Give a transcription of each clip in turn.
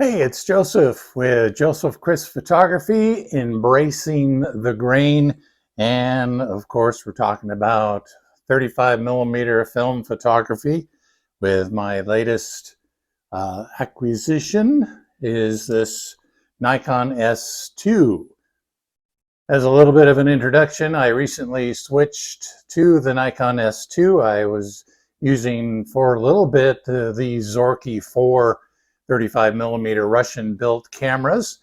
Hey, it's Joseph with Joseph Kreiss Photography, embracing the grain. And of course, we're talking about 35 millimeter film photography with my latest acquisition is this Nikon S2. As a little bit of an introduction, I recently switched to the Nikon S2. I was using for a little bit the Zorki 4 35 millimeter Russian built cameras,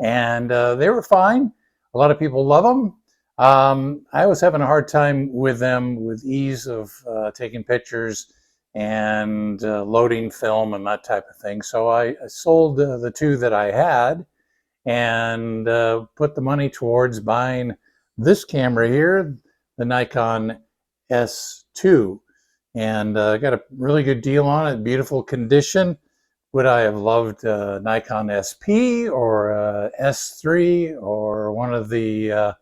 and they were fine. A lot of people love them. I was having a hard time with them with ease of taking pictures and loading film and that type of thing. So I sold the two that I had and put the money towards buying this camera here, the Nikon S2. And got a really good deal on it, beautiful condition. Would I have loved Nikon SP or S3 or one of the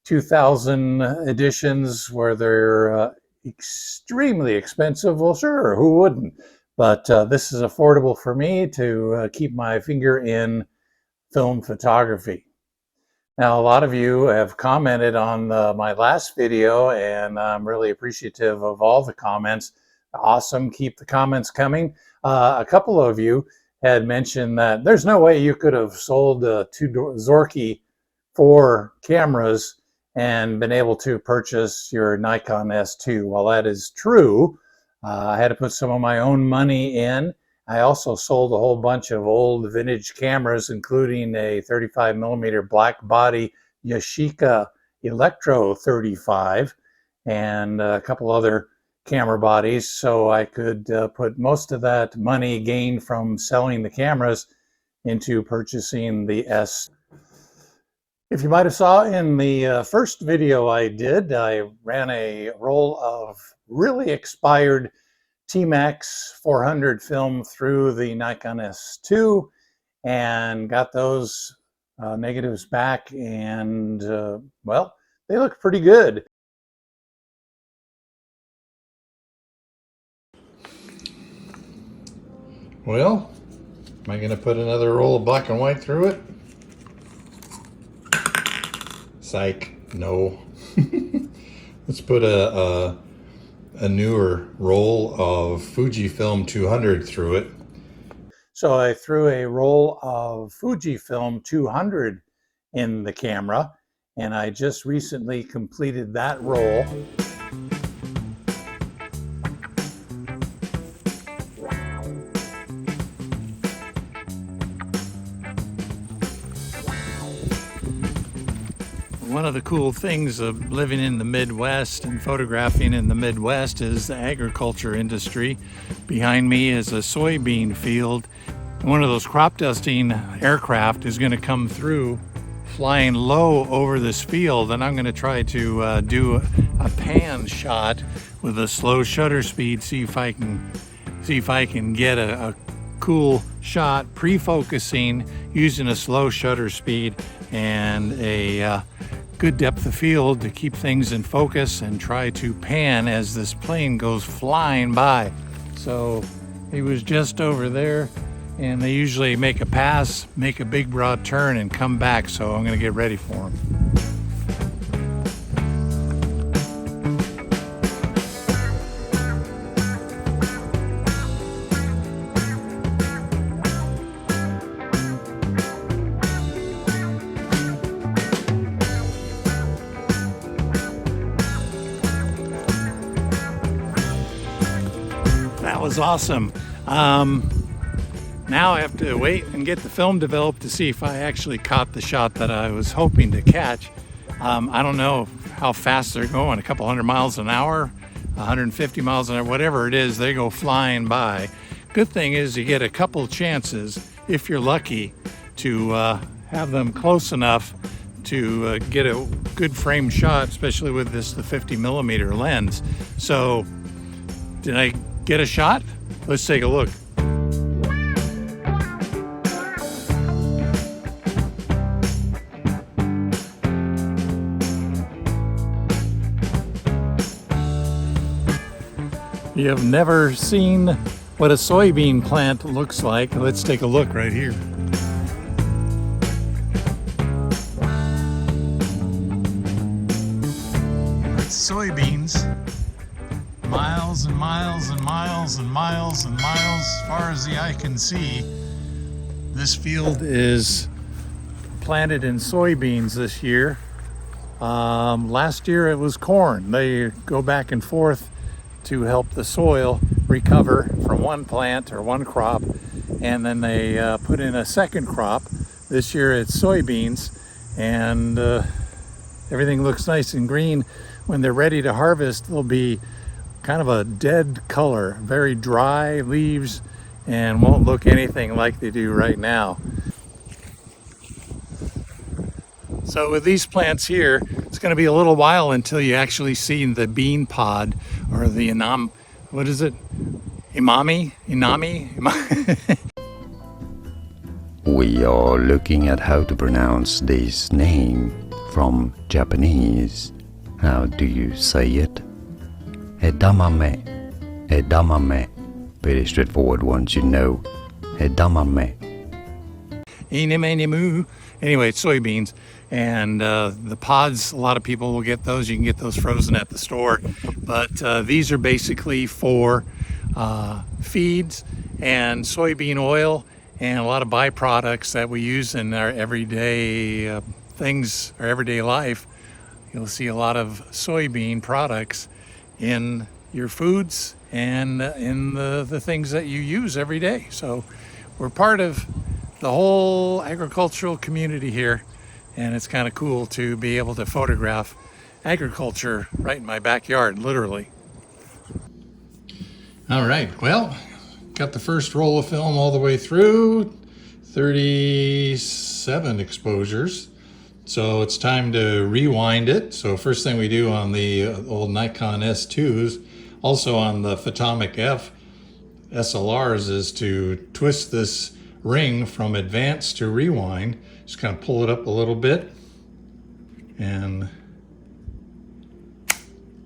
2000 editions where they're extremely expensive? Well, sure, who wouldn't? But this is affordable for me to keep my finger in film photography. Now, a lot of you have commented on my last video, and I'm really appreciative of all the comments. Awesome, keep the comments coming. A couple of you had mentioned that there's no way you could have sold two Zorki 4 cameras and been able to purchase your Nikon S2. Well, that is true. I had to put some of my own money in. I also sold a whole bunch of old vintage cameras, including a 35 millimeter black body Yashica Electro 35 and a couple other camera bodies, so I could put most of that money gained from selling the cameras into purchasing the S. If you might have saw in the first video I did, I ran a roll of really expired T-Max 400 film through the Nikon S2 and got those negatives back, and well, they look pretty good. Well, am I going to put another roll of black and white through it? Psych, no. Let's put a newer roll of Fujifilm 200 through it. So I threw a roll of Fujifilm 200 in the camera, and I just recently completed that roll. One of the cool things of living in the Midwest and photographing in the Midwest is the agriculture industry. Behind me is a soybean field. One of those crop dusting aircraft is going to come through flying low over this field, and I'm going to try to do a pan shot with a slow shutter speed, see if I can get a cool shot pre-focusing using a slow shutter speed and a good depth of field to keep things in focus and try to pan as this plane goes flying by. So he was just over there, and they usually make a pass, make a big broad turn, and come back, so I'm going to get ready for him. That was awesome. Now I have to wait and get the film developed to see if I actually caught the shot that I was hoping to catch. I don't know how fast they're going, a couple hundred miles an hour, 150 miles an hour, whatever it is, they go flying by. Good thing is you get a couple chances, if you're lucky, to have them close enough to get a good frame shot, especially with the 50 millimeter lens. So did I get a shot? Let's take a look. You have never seen what a soybean plant looks like. Let's take a look right here. That's soybeans. Miles and miles and miles and miles and miles as far as the eye can see. This field is planted in soybeans this year. Last year it was corn. They go back and forth to help the soil recover from one plant or one crop, and then they put in a second crop. This year it's soybeans, and everything looks nice and green. When they're ready to harvest, they'll be kind of a dead color, very dry leaves, and won't look anything like they do right now. So with these plants here, it's going to be a little while until you actually see the bean pod, or the what is it? Inami? We are looking at how to pronounce this name from Japanese. How do you say it? Edamame. Edamame. Pretty straightforward once you know. Edamame. Anyway, it's soybeans. And the pods, a lot of people will get those. You can get those frozen at the store. But these are basically for feeds and soybean oil and a lot of byproducts that we use in our everyday things, our everyday life. You'll see a lot of soybean products in your foods and in the things that you use every day. So we're part of the whole agricultural community here, and it's kind of cool to be able to photograph agriculture right in my backyard, literally. All right, well, got the first roll of film all the way through, 37 exposures. So it's time to rewind it. So first thing we do on the old Nikon S2s, also on the Photomic F SLRs, is to twist this ring from advance to rewind. Just kind of pull it up a little bit and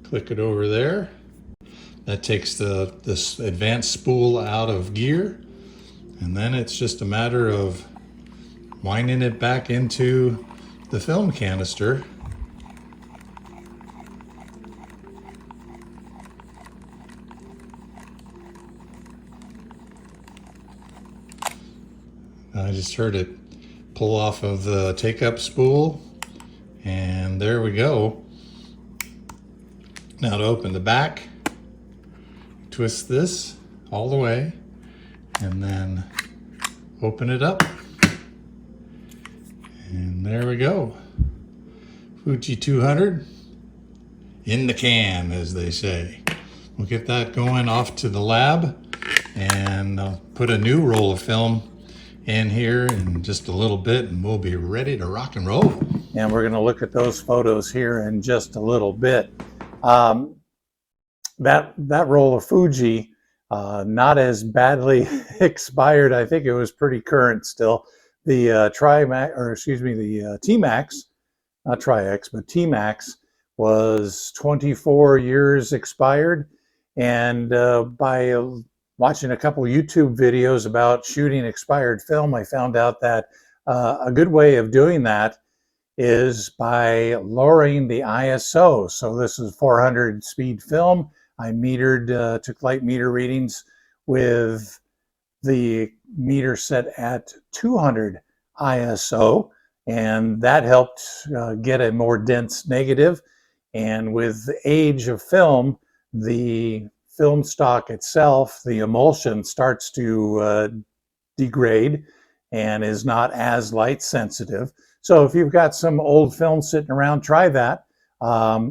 click it over there. That takes this advanced spool out of gear, and then it's just a matter of winding it back into the film canister. I just heard it pull off of the take-up spool, and there we go. Now to open the back, twist this all the way, and then open it up. And there we go. Fuji 200 in the can, as they say. We'll get that going off to the lab, and I'll put a new roll of film in here in just a little bit, and we'll be ready to rock and roll. And we're going to look at those photos here in just a little bit. That roll of Fuji, not as badly expired. I think it was pretty current still. The T-Max, not Tri-X, but T-Max was 24 years expired. And by watching a couple YouTube videos about shooting expired film, I found out that a good way of doing that is by lowering the ISO. So this is 400 speed film. I took light meter readings with the meter set at 200 ISO, and that helped get a more dense negative. And with the age of film, the film stock itself, the emulsion starts to degrade and is not as light sensitive. So if you've got some old film sitting around, try that.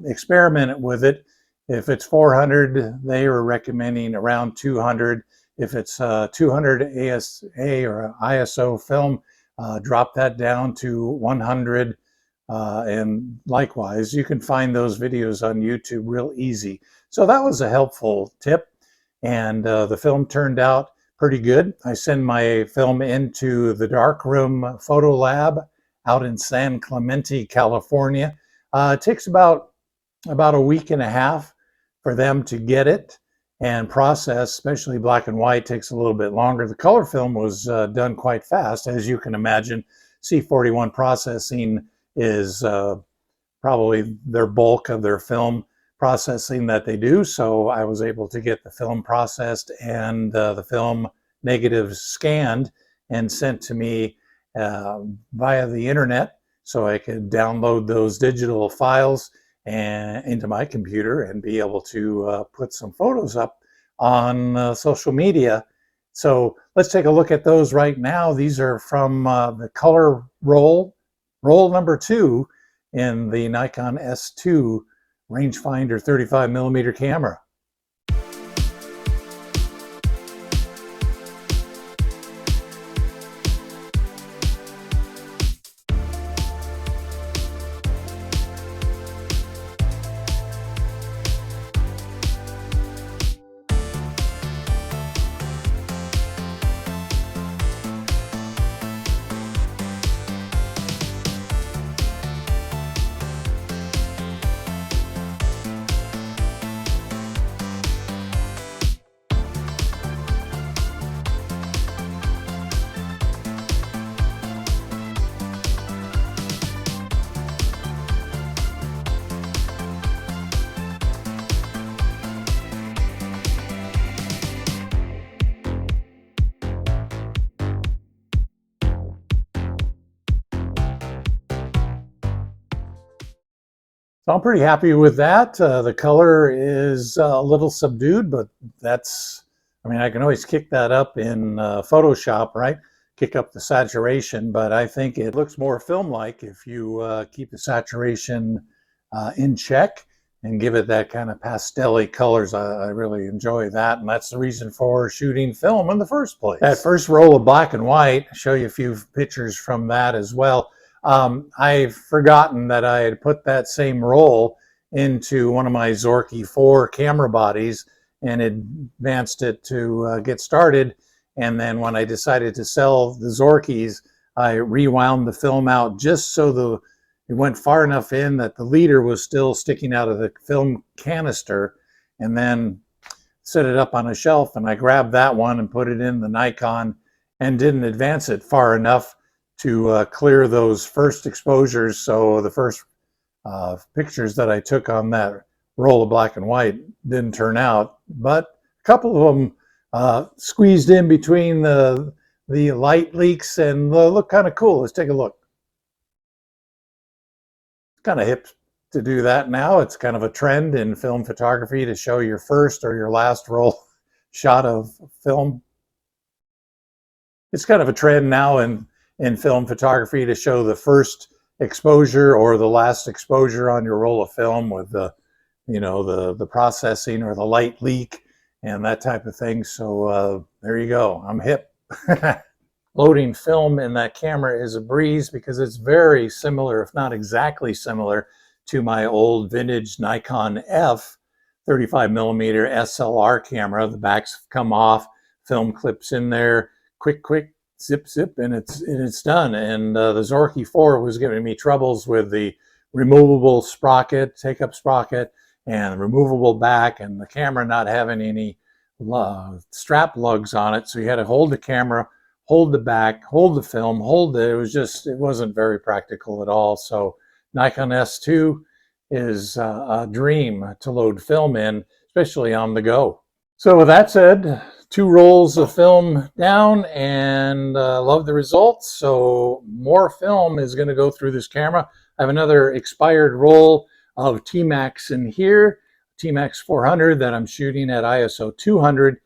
Experiment with it. If it's 400, they are recommending around 200. If it's 200 ASA or ISO film, drop that down to 100. And likewise, you can find those videos on YouTube real easy. So that was a helpful tip, and the film turned out pretty good. I send my film into the darkroom photo lab out in San Clemente, California. It takes about a week and a half for them to get it, and process, especially black and white, takes a little bit longer. The color film was done quite fast. As you can imagine, C41 processing is probably their bulk of their film processing that they do. So I was able to get the film processed and the film negatives scanned and sent to me via the internet, so I could download those digital files and into my computer and be able to put some photos up on social media. So let's take a look at those right now. These are from the color roll number 2 in the Nikon S2 rangefinder 35mm camera. So I'm pretty happy with that. The color is a little subdued, but that's, I mean, I can always kick that up in Photoshop, right? Kick up the saturation, but I think it looks more film-like if you keep the saturation in check and give it that kind of pastel-y colors. I really enjoy that, and that's the reason for shooting film in the first place. That first roll of black and white, I'll show you a few pictures from that as well. I've forgotten that I had put that same roll into one of my Zorki 4 camera bodies and advanced it to get started. And then when I decided to sell the Zorkis, I rewound the film out just so it went far enough in that the leader was still sticking out of the film canister, and then set it up on a shelf. And I grabbed that one and put it in the Nikon and didn't advance it far enough to clear those first exposures. So the first pictures that I took on that roll of black and white didn't turn out, but a couple of them squeezed in between the light leaks and look kind of cool. Let's take a look. It's kind of hip to do that now. It's kind of a trend in film photography to show your first or your last roll shot of film. It's kind of a trend now in film photography to show the first exposure or the last exposure on your roll of film with the, you know, the processing or the light leak and that type of thing. So there you go. I'm hip. Loading film in that camera is a breeze because it's very similar, if not exactly similar, to my old vintage Nikon F 35mm SLR camera. The backs come off, film clips in there, quick, zip, and it's done. And the Zorki 4 was giving me troubles with the removable sprocket, take-up sprocket, and removable back, and the camera not having any strap lugs on it. So you had to hold the camera, hold the back, hold the film, it wasn't very practical at all. So Nikon S2 is a dream to load film in, especially on the go. So with that said, 2 rolls of film down, and love the results. So more film is going to go through this camera. I have another expired roll of T-Max in here, T-Max 400 that I'm shooting at ISO 200.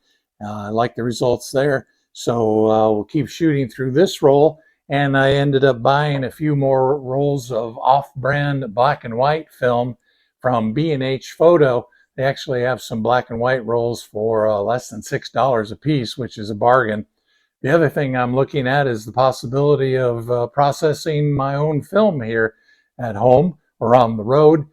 I like the results there. So we'll keep shooting through this roll. And I ended up buying a few more rolls of off-brand black and white film from B&H Photo. They actually have some black and white rolls for less than $6 a piece, which is a bargain. The other thing I'm looking at is the possibility of processing my own film here at home or on the road.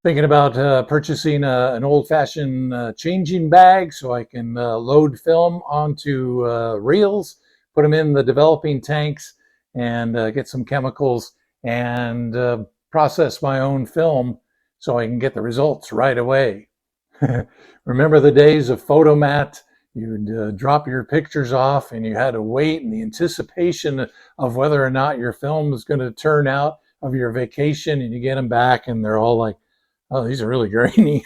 Thinking about purchasing an old-fashioned changing bag so I can load film onto reels, put them in the developing tanks, and get some chemicals and process my own film so I can get the results right away. Remember the days of Photomat? You'd drop your pictures off and you had to wait in the anticipation of whether or not your film was going to turn out of your vacation, and you get them back and they're all like, oh, these are really grainy.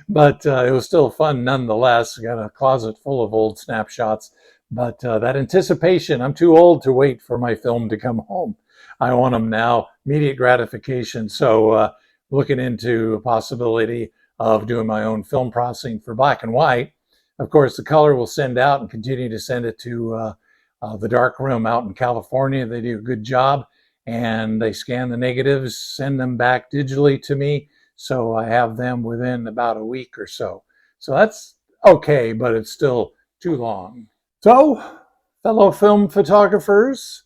But it was still fun nonetheless. Got a closet full of old snapshots. But that anticipation, I'm too old to wait for my film to come home. I want them now, immediate gratification. So looking into a possibility of doing my own film processing for black and white. Of course, the color will send out and continue to send it to the dark room out in California. They do a good job, and they scan the negatives, send them back digitally to me. So I have them within about a week or so. So that's okay, but it's still too long. So, fellow film photographers,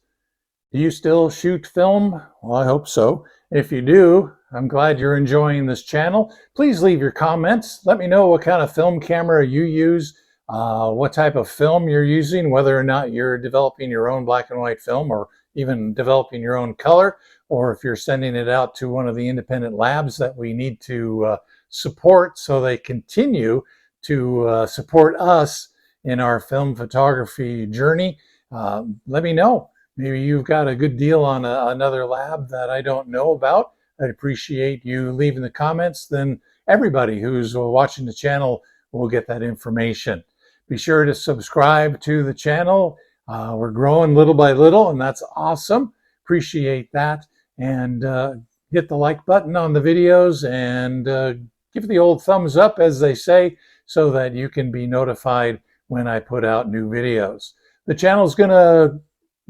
do you still shoot film? Well, I hope so. If you do, I'm glad you're enjoying this channel. Please leave your comments. Let me know what kind of film camera you use, what type of film you're using, whether or not you're developing your own black and white film or even developing your own color, or if you're sending it out to one of the independent labs that we need to support so they continue to support us in our film photography journey. Let me know. Maybe you've got a good deal on another lab that I don't know about. I'd appreciate you leaving the comments. Then everybody who's watching the channel will get that information. Be sure to subscribe to the channel. We're growing little by little, and that's awesome. Appreciate that. And hit the like button on the videos and give the old thumbs up, as they say, so that you can be notified when I put out new videos. The channel is going to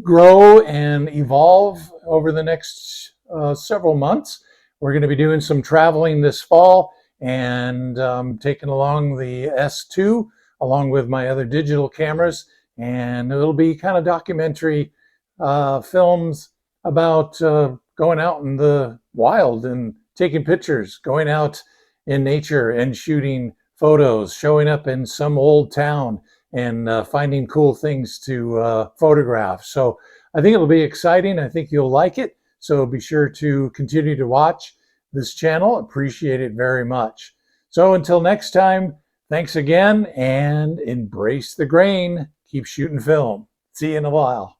grow and evolve over the next several months. We're going to be doing some traveling this fall and taking along the S2 along with my other digital cameras, and it'll be kind of documentary films about going out in the wild and taking pictures, going out in nature and shooting photos, showing up in some old town and finding cool things to photograph. So I think it'll be exciting. I think you'll like it. So be sure to continue to watch this channel. Appreciate it very much. So until next time, thanks again, and embrace the grain. Keep shooting film. See you in a while.